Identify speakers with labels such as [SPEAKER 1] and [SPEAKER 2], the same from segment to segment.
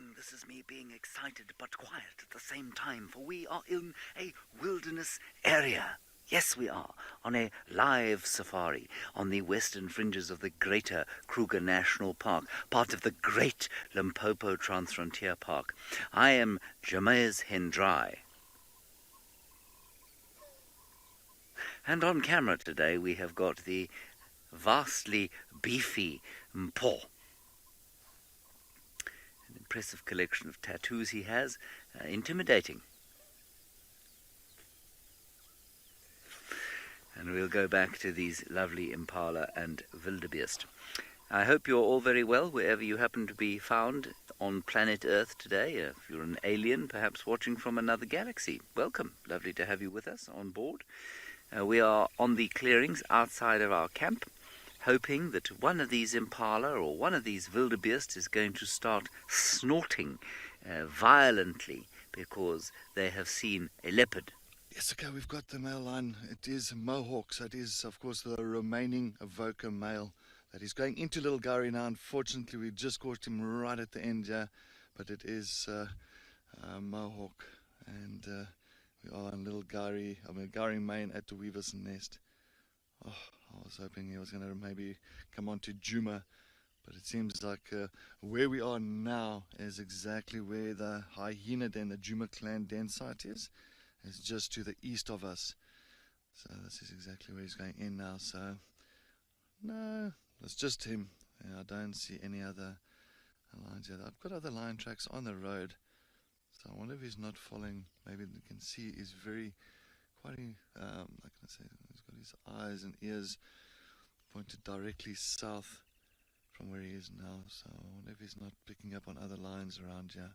[SPEAKER 1] bumbling. This is me being excited but quiet at the same time, for we are in a wilderness area. Yes, we are, on a live safari on the western fringes of the Greater Kruger National Park, part of the Great Limpopo Transfrontier Park. I am Jamez Hendrai. And on camera today we have got the vastly beefy Mpo. An impressive collection of tattoos he has, intimidating. And we'll go back to these lovely impala and wildebeest. I hope you're all very well wherever you happen to be found on planet Earth today. If you're an alien, perhaps watching from another galaxy, welcome. Lovely to have you with us on board. We are on the clearings outside of our camp, hoping that one of these impala or one of these wildebeest is going to start snorting violently because they have seen a leopard.
[SPEAKER 2] Yes, okay, we've got the male line. It is Mohawk, so it is, of course, the remaining Avoca male that is going into Little Gary now. Unfortunately, we just caught him right at the end, yeah, but it is Mohawk, and we are in Little Gary, Gary Main at the Weaver's Nest. Oh, I was hoping he was going to maybe come on to Juma, but it seems like where we are now is exactly where the hyena den, the Juma clan den site is. It's just to the east of us. So this is exactly where he's going in now. So, no, it's just him. I don't see any other lines here. I've got other lion tracks on the road. So I wonder if he's not following. Maybe you can see he's very, quite, like I say, he's got his eyes and ears pointed directly south from where he is now. So I wonder if he's not picking up on other lions around here.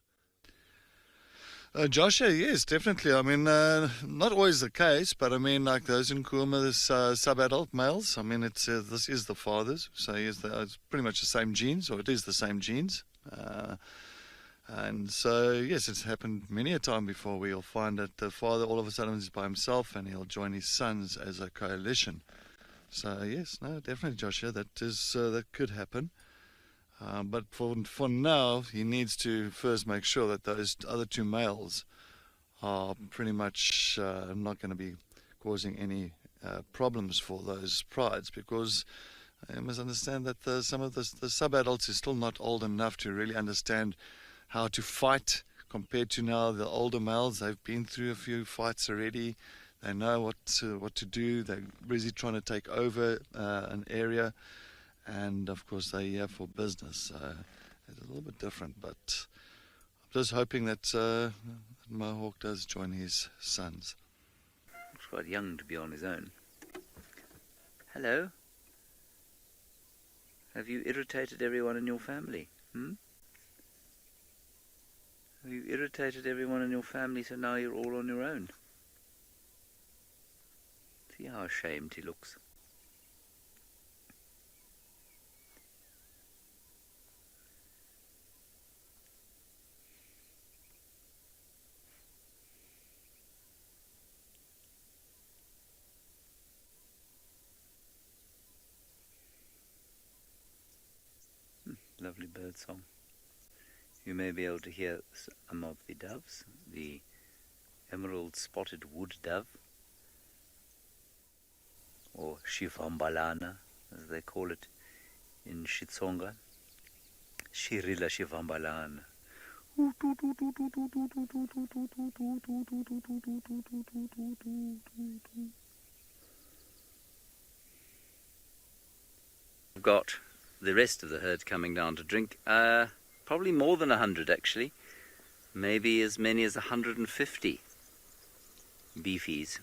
[SPEAKER 2] Joshua, yes, definitely. I mean, not always the case, but I mean, like those in Kuma, there's sub-adult males. I mean, it's this is the fathers, so it's pretty much the same genes, or it is the same genes. And so, yes, it's happened many a time before where you'll find that the father all of a sudden is by himself and he'll join his sons as a coalition. So, yes, no, definitely, Joshua, that could happen. But for now, he needs to first make sure that those other two males are pretty much not going to be causing any problems for those prides, because you must understand that some of the sub-adults is still not old enough to really understand how to fight compared to now the older males. They've been through a few fights already. They know what to do. They're busy trying to take over an area. And of course they're here for business, it's a little bit different, but I'm just hoping that Mohawk does join his sons.
[SPEAKER 1] Looks quite young to be on his own. Hello? Have you irritated everyone in your family? Have you irritated everyone in your family so now you're all on your own? See how ashamed he looks. Lovely bird song. You may be able to hear some of the doves, the emerald spotted wood dove, or Shivambalana as they call it in Xitsonga. Shirila Shivambalana. We've got the rest of the herd coming down to drink. Probably more than 100 actually. Maybe as many as 150 beefies.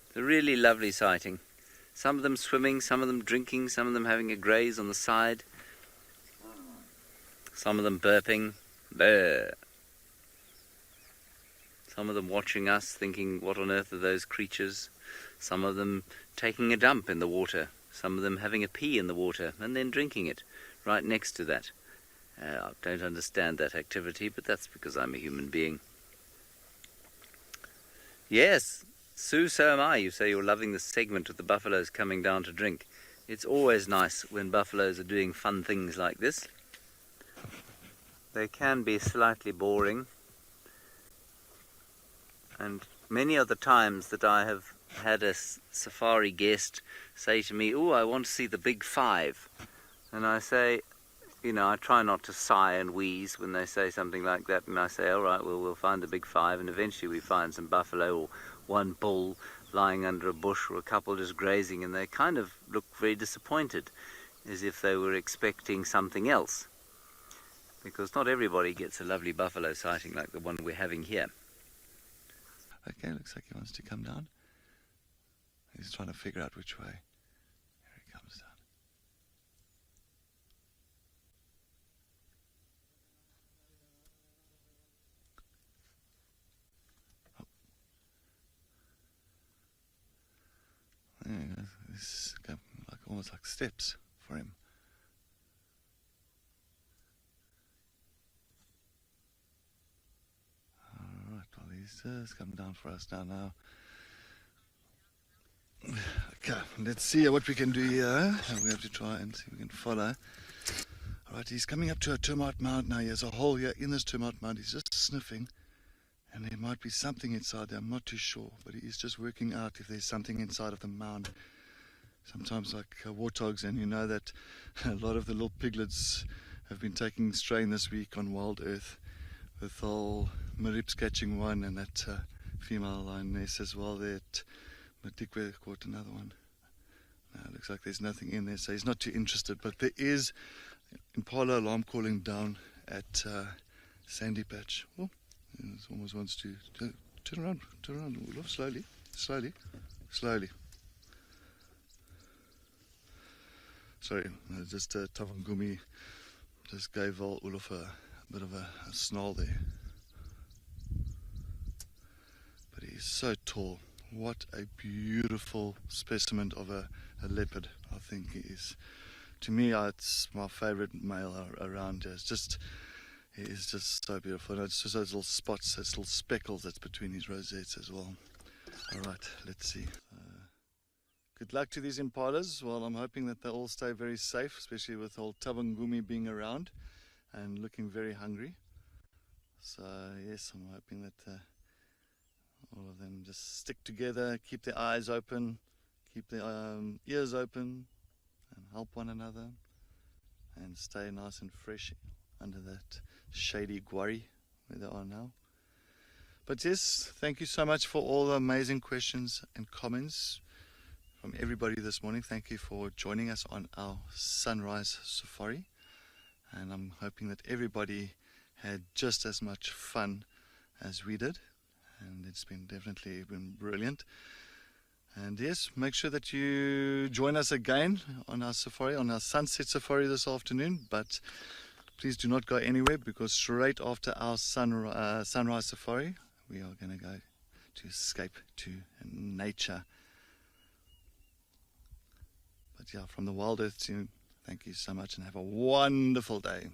[SPEAKER 1] It's a really lovely sighting. Some of them swimming, some of them drinking, some of them having a graze on the side. Some of them burping. Bleh. Some of them watching us, thinking, what on earth are those creatures? Some of them taking a dump in the water. Some of them having a pee in the water and then drinking it right next to that. I don't understand that activity, but that's because I'm a human being. Yes, Sue, so am I. You say you're loving this segment of the buffaloes coming down to drink. It's always nice when buffaloes are doing fun things like this. They can be slightly boring, and many of the times that I have had a safari guest say to me, "Oh, I want to see the big five," and I say, I try not to sigh and wheeze when they say something like that, and I say, all right, well, we'll find the big five, and eventually we find some buffalo or one bull lying under a bush or a couple just grazing, and they kind of look very disappointed, as if they were expecting something else, because not everybody gets a lovely buffalo sighting like the one we're having here.
[SPEAKER 2] Okay, looks like he wants to come down. He's trying to figure out which way. Here he comes down. There he goes. This is almost like steps for him. Alright, well he's just coming down for us now. Okay, let's see what we can do here. We have to try and see if we can follow. Alright, he's coming up to a termite mound now. He has a hole here in this termite mound. He's just sniffing. And there might be something inside there, I'm not too sure, but he's just working out if there's something inside of the mound. Sometimes like warthogs, and you know that a lot of the little piglets have been taking strain this week on Wild Earth, with all Marips catching one and that female lioness as well there at Matikwe caught another one. It looks like there's nothing in there, so he's not too interested, but there is impala alarm calling down at Sandy Patch. Oh. He almost wants to turn around, Olaf, slowly. Sorry, just Tavangumi just gave Olaf a bit of a snarl there. But he's so tall. What a beautiful specimen of a leopard, I think he is. To me, it's my favorite male around here. He is just so beautiful. And it's just those little spots, those little speckles that's between his rosettes as well. Alright, let's see. Good luck to these impalas. Well, I'm hoping that they all stay very safe, especially with old Tavangumi being around and looking very hungry. So, yes, I'm hoping that all of them just stick together, keep their eyes open, keep their ears open, and help one another, and stay nice and fresh under that shady quarry where they are now. But yes, thank you so much for all the amazing questions and comments from everybody this morning. Thank you for joining us on our sunrise safari, and I'm hoping that everybody had just as much fun as we did, and it's definitely been brilliant. And yes, make sure that you join us again on our safari, on our sunset safari this afternoon, but please do not go anywhere, because straight after our sunrise safari, we are going to go to escape to nature. But yeah, from the Wild Earth team, thank you so much and have a wonderful day.